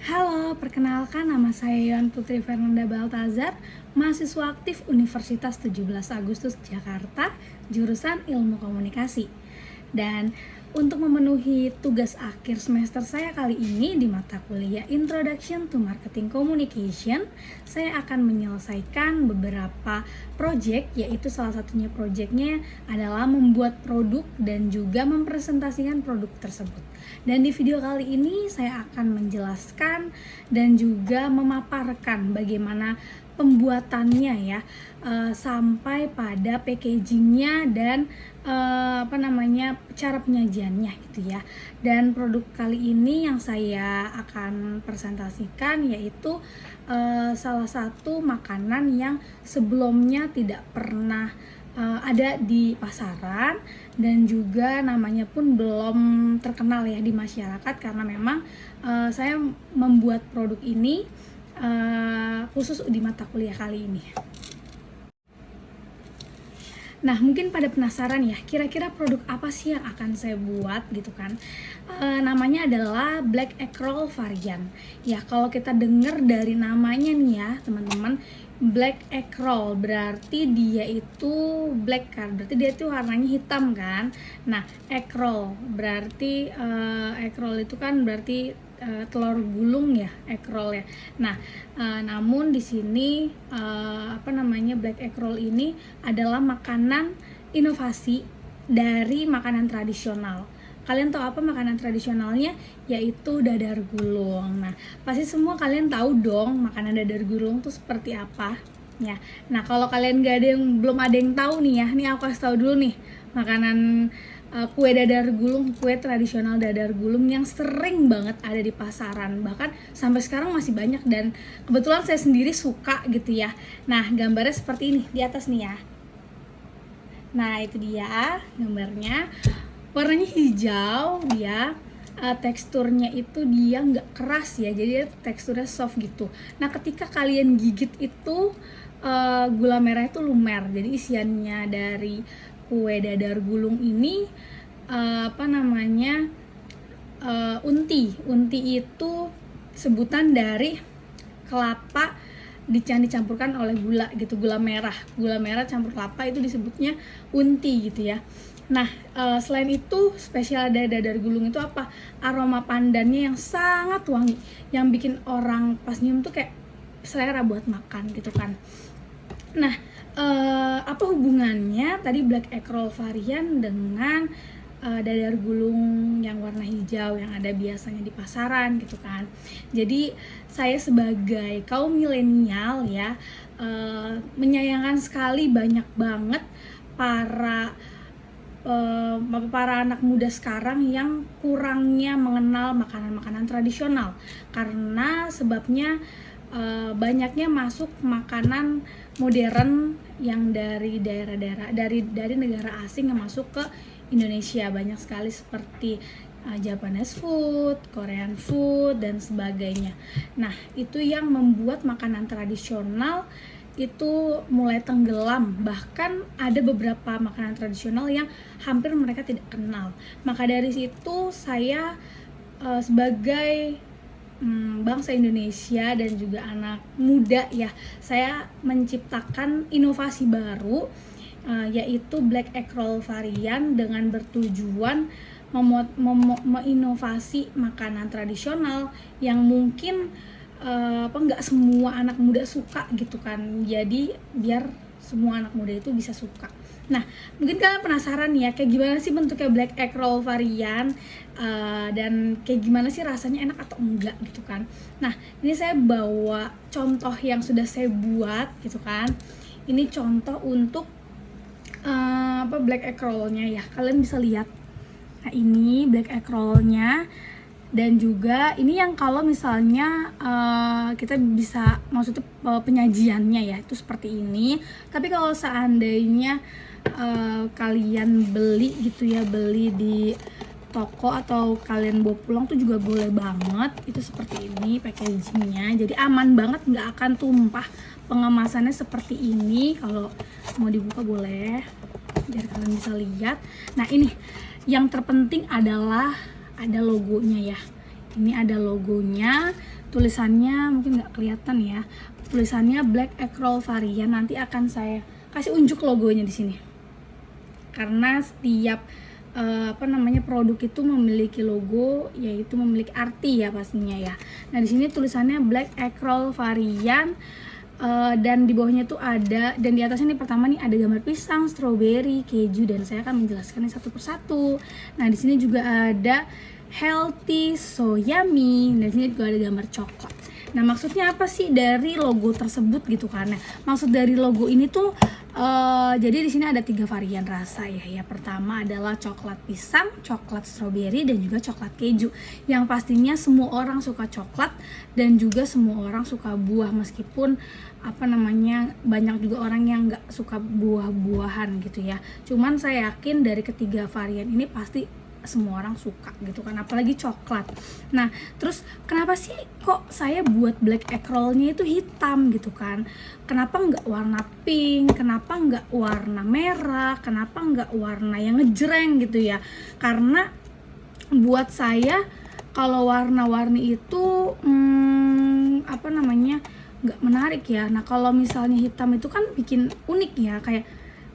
Halo, perkenalkan nama saya Yohan Putri Fernanda Baltazar, mahasiswa aktif Universitas 17 Agustus Jakarta, jurusan Ilmu Komunikasi. Dan untuk memenuhi tugas akhir semester saya kali ini di mata kuliah Introduction to Marketing Communication, saya akan menyelesaikan beberapa project, yaitu salah satunya projectnya adalah membuat produk dan juga mempresentasikan produk tersebut. Dan di video kali ini saya akan menjelaskan dan juga memaparkan bagaimana pembuatannya ya, sampai pada packagingnya dan cara penyajiannya gitu ya. Dan produk kali ini yang saya akan presentasikan yaitu salah satu makanan yang sebelumnya tidak pernah ada di pasaran dan juga namanya pun belum terkenal ya di masyarakat, karena memang saya membuat produk ini khusus di mata kuliah kali ini. Nah, mungkin pada penasaran ya, kira-kira produk apa sih yang akan saya buat gitu kan. Namanya adalah Black Egg Roll varian. Ya, kalau kita dengar dari namanya nih ya teman-teman, Black Egg Roll berarti dia itu black kan, berarti dia itu warnanya hitam kan. Nah, egg roll berarti egg roll itu kan berarti telur gulung ya, egg roll ya. Nah, namun di sini Black Egg Roll ini adalah makanan inovasi dari makanan tradisional. Kalian tahu apa makanan tradisionalnya? Yaitu dadar gulung. Nah, pasti semua kalian tahu dong makanan dadar gulung tuh seperti apa ya. Nah, kalau kalian belum ada yang tahu nih ya, nih aku kasih tahu dulu nih makanan kue dadar gulung, kue tradisional dadar gulung yang sering banget ada di pasaran, bahkan sampai sekarang masih banyak, dan kebetulan saya sendiri suka gitu ya. Nah, gambarnya seperti ini di atas nih ya. Nah, itu dia gambarnya, warnanya hijau dia. Teksturnya itu dia nggak keras ya, jadi teksturnya soft gitu. Nah, ketika kalian gigit itu gula merah itu lumer, jadi isiannya dari kue dadar gulung ini unti itu sebutan dari kelapa dicampurkan oleh gula gitu, gula merah campur kelapa, itu disebutnya unti gitu ya. Nah, selain itu spesial dari dadar gulung itu apa? Aroma pandannya yang sangat wangi, yang bikin orang pas nyium tuh kayak selera buat makan gitu kan. Nah, apa hubungannya tadi Black Egg Roll varian dengan dadar gulung yang warna hijau yang ada biasanya di pasaran gitu kan. Jadi saya sebagai kaum milenial ya, menyayangkan sekali banyak banget para anak muda sekarang yang kurangnya mengenal makanan-makanan tradisional, karena sebabnya banyaknya masuk makanan modern yang dari daerah-daerah dari negara asing yang masuk ke Indonesia, banyak sekali seperti Japanese food, Korean food dan sebagainya. Nah, itu yang membuat makanan tradisional itu mulai tenggelam. Bahkan ada beberapa makanan tradisional yang hampir mereka tidak kenal. Maka dari situ saya sebagai bangsa Indonesia dan juga anak muda ya, saya menciptakan inovasi baru, yaitu Black Egg Roll varian, dengan bertujuan menginovasi makanan tradisional yang mungkin nggak semua anak muda suka gitu kan. Jadi biar semua anak muda itu bisa suka. Nah, mungkin kalian penasaran ya, kayak gimana sih bentuknya Black Egg Roll varian, dan kayak gimana sih rasanya, enak atau enggak gitu kan. Nah, ini saya bawa contoh yang sudah saya buat gitu kan. Ini contoh untuk Black Egg Roll-nya ya, kalian bisa lihat. Nah, ini Black Egg Roll-nya. Dan juga ini yang kalau misalnya kita bisa, maksudnya penyajiannya ya itu seperti ini. Tapi kalau seandainya kalian beli gitu ya, beli di toko atau kalian bawa pulang tuh juga boleh banget. Itu seperti ini packagingnya, jadi aman banget, nggak akan tumpah. Pengemasannya seperti ini, kalau mau dibuka boleh biar kalian bisa lihat. Nah, ini yang terpenting adalah ada logonya ya. Ini ada logonya, tulisannya mungkin nggak kelihatan ya. Tulisannya Black Egg Roll varian. Nanti akan saya kasih unjuk logonya di sini. Karena setiap produk itu memiliki logo, yaitu memiliki arti ya pastinya ya. Nah, di sini tulisannya Black Egg Roll varian. Dan di bawahnya tuh ada, dan di atasnya nih pertama nih ada gambar pisang, strawberry, keju, dan saya akan menjelaskannya satu persatu. Nah, di sini juga ada healthy so yummy, dan di sini juga ada gambar coklat. Nah, maksudnya apa sih dari logo tersebut gitu kan? Nah, maksud dari logo ini tuh jadi di sini ada 3 varian rasa ya. Yang pertama adalah coklat pisang, coklat strawberry, dan juga coklat keju. Yang pastinya semua orang suka coklat dan juga semua orang suka buah, meskipun banyak juga orang yang nggak suka buah-buahan gitu ya. Cuman saya yakin dari ketiga varian ini pasti semua orang suka gitu kan, apalagi coklat. Nah, terus kenapa sih kok saya buat black egg roll-nya itu hitam gitu kan? Kenapa nggak warna pink? Kenapa nggak warna merah? Kenapa nggak warna yang ngejreng gitu ya? Karena buat saya kalau warna-warni itu nggak menarik ya. Nah, kalau misalnya hitam itu kan bikin unik ya, kayak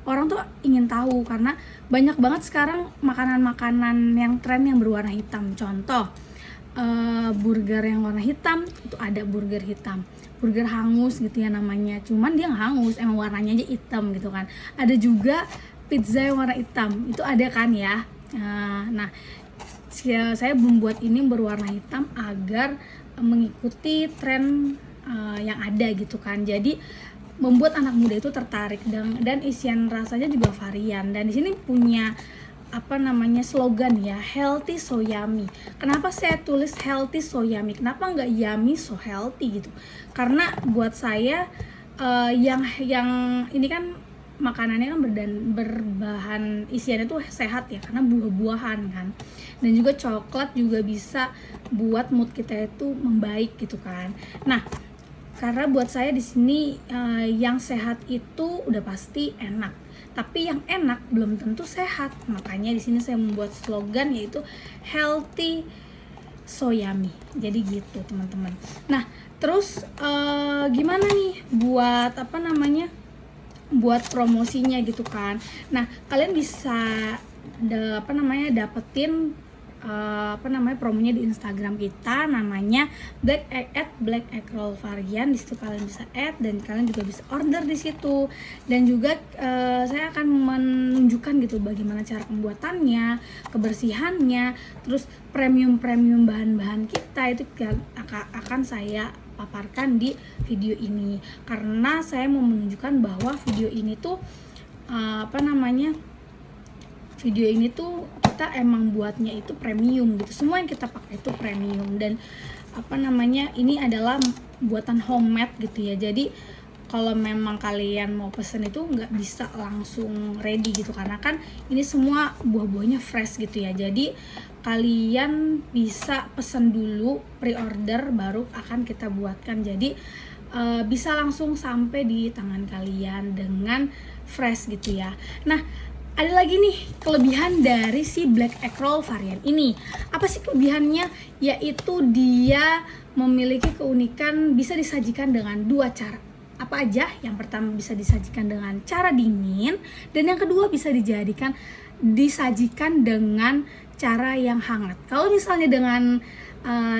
orang tuh ingin tahu, karena banyak banget sekarang makanan-makanan yang tren yang berwarna hitam. Contoh burger yang warna hitam, itu ada burger hitam, burger hangus gitu ya namanya, cuman dia nggak hangus, emang warnanya aja hitam gitu kan. Ada juga pizza yang warna hitam, itu ada kan ya. Nah, saya membuat ini berwarna hitam agar mengikuti tren yang ada gitu kan. Jadi membuat anak muda itu tertarik, dan isian rasanya juga varian. Dan di sini punya slogan ya, healthy so yummy. Kenapa saya tulis healthy so yummy? Kenapa nggak yummy so healthy gitu? Karena buat saya yang ini kan makanannya kan berbahan isiannya tuh sehat ya, karena buah-buahan kan. Dan juga coklat juga bisa buat mood kita itu membaik gitu kan. Nah, karena buat saya di sini yang sehat itu udah pasti enak, tapi yang enak belum tentu sehat. Makanya di sini saya membuat slogan yaitu healthy so yummy. Jadi gitu teman-teman. Nah, terus gimana nih buat buat promosinya gitu kan. Nah, kalian bisa dapetin promonya di Instagram kita, namanya Black Egg Roll varian. Di situ kalian bisa add dan kalian juga bisa order di situ. Dan juga saya akan menunjukkan gitu bagaimana cara pembuatannya, kebersihannya, terus premium bahan-bahan kita itu akan saya paparkan di video ini, karena saya mau menunjukkan bahwa video ini tuh video ini tuh kita emang buatnya itu premium gitu. Semua yang kita pakai itu premium, dan ini adalah buatan homemade gitu ya. Jadi kalau memang kalian mau pesen itu nggak bisa langsung ready gitu, karena kan ini semua buah-buahnya fresh gitu ya. Jadi kalian bisa pesen dulu, pre-order, baru akan kita buatkan. Jadi bisa langsung sampai di tangan kalian dengan fresh gitu ya. Nah, ada lagi nih kelebihan dari si Black Egg Roll varian ini. Apa sih kelebihannya? Yaitu dia memiliki keunikan bisa disajikan dengan 2 cara. Apa aja? Yang pertama bisa disajikan dengan cara dingin, dan yang kedua bisa disajikan dengan cara yang hangat. Kalau misalnya dengan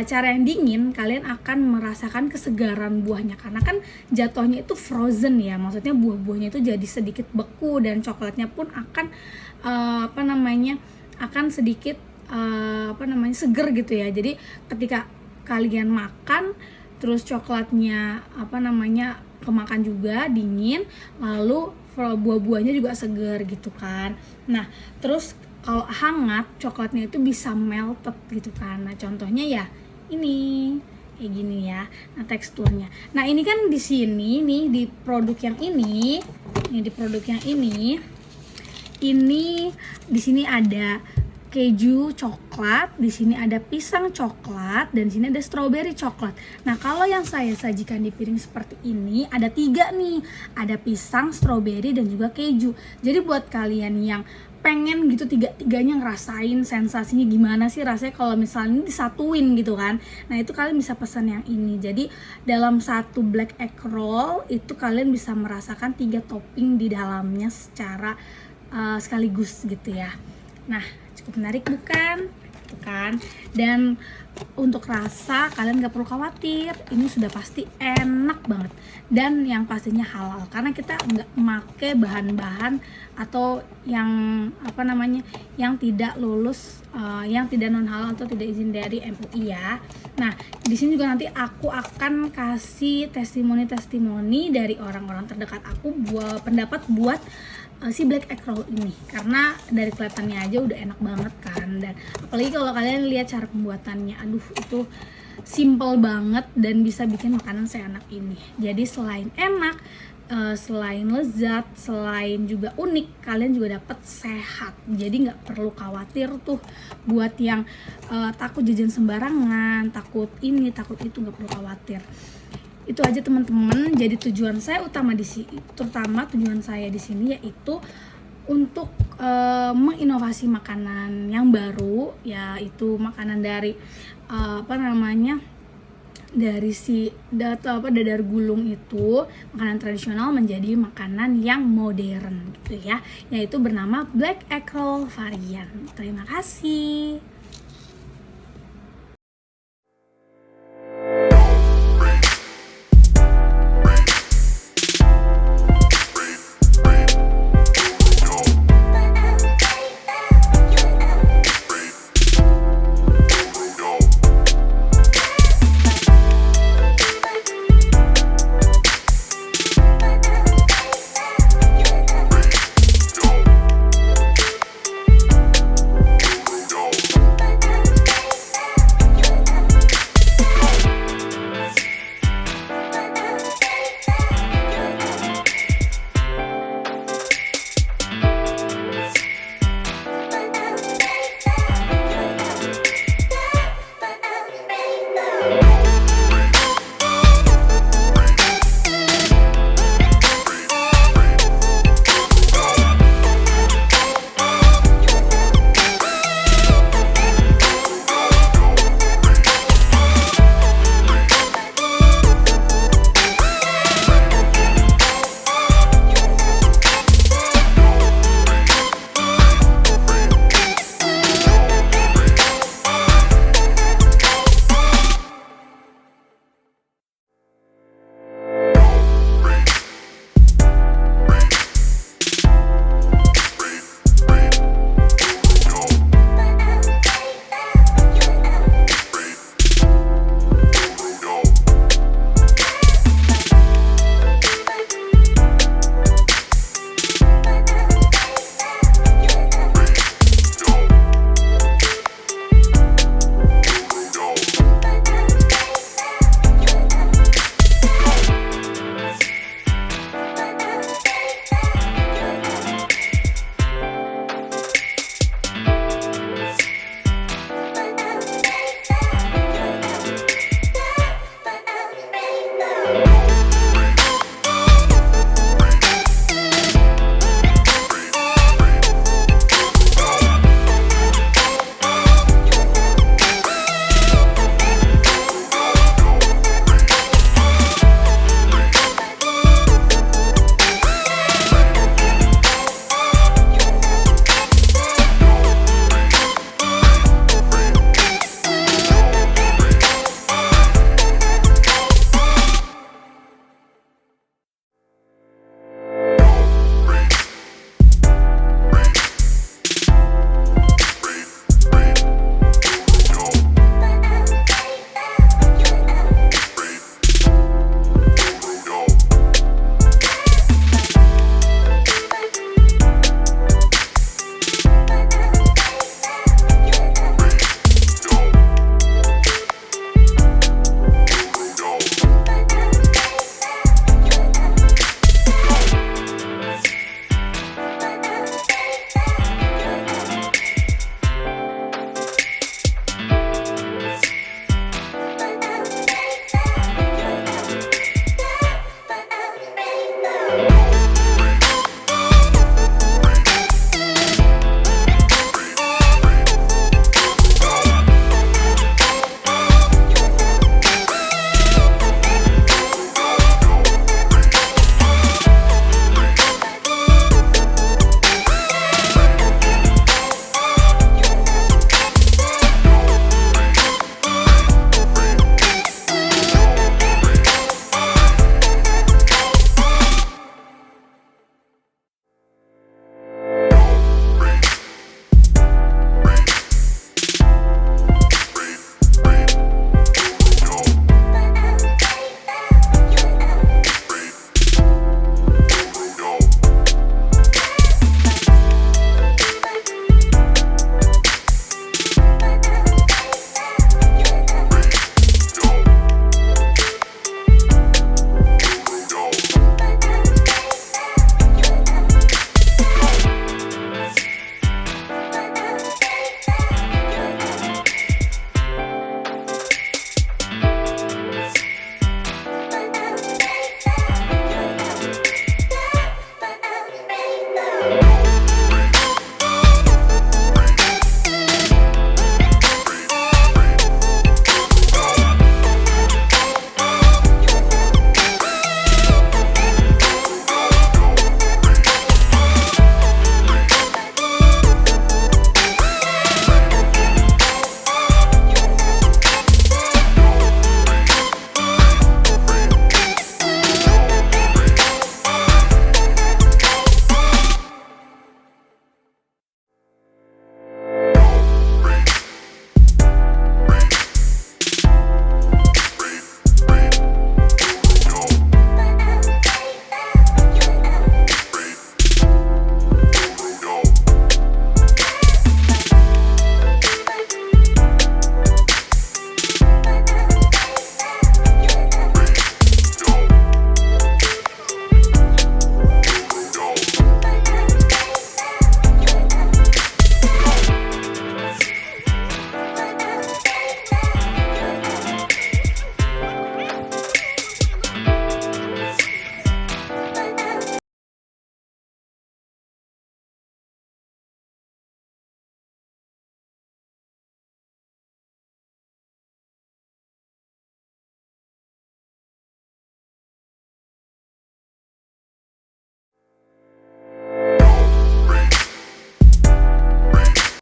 cara yang dingin, kalian akan merasakan kesegaran buahnya, karena kan jatuhnya itu frozen ya, maksudnya buah-buahnya itu jadi sedikit beku, dan coklatnya pun akan akan sedikit seger gitu ya. Jadi ketika kalian makan terus coklatnya kemakan juga dingin, lalu buah-buahnya juga seger gitu kan. Nah, terus kalau hangat, coklatnya itu bisa melted gitu kan. Nah, contohnya ya ini kayak gini ya. Nah, teksturnya. Nah, ini kan di sini nih di produk yang ini di sini ada keju coklat, di sini ada pisang coklat, dan di sini ada strawberry coklat. Nah, kalau yang saya sajikan di piring seperti ini ada 3 nih, ada pisang, strawberry, dan juga keju. Jadi buat kalian yang pengen gitu tiga-tiganya ngerasain sensasinya gimana sih rasanya kalau misalnya disatuin gitu kan. Nah itu kalian bisa pesan yang ini. Jadi dalam satu black egg roll itu kalian bisa merasakan 3 topping di dalamnya secara sekaligus gitu ya. Nah cukup menarik bukan? Gitu kan. Dan untuk rasa kalian gak perlu khawatir, ini sudah pasti enak banget dan yang pastinya halal karena kita nggak make bahan-bahan atau yang yang tidak lulus, yang tidak non halal atau tidak izin dari MUI ya. Nah di sini juga nanti aku akan kasih testimoni dari orang-orang terdekat aku buat pendapat buat si black egg roll ini karena dari kelihatannya aja udah enak banget kan. Dan apalagi kalau kalian lihat cara pembuatannya, aduh itu simple banget dan bisa bikin makanan seenak ini. Jadi selain enak, selain lezat, selain juga unik, kalian juga dapat sehat. Jadi nggak perlu khawatir tuh buat yang takut jajan sembarangan, takut ini takut itu, nggak perlu khawatir. Itu aja teman-teman. Jadi tujuan saya utama di sini, terutama tujuan saya di sini yaitu untuk menginovasi makanan yang baru, yaitu makanan dari dari dadar gulung itu, makanan tradisional menjadi makanan yang modern gitu ya, yaitu bernama black egg roll varian. Terima kasih.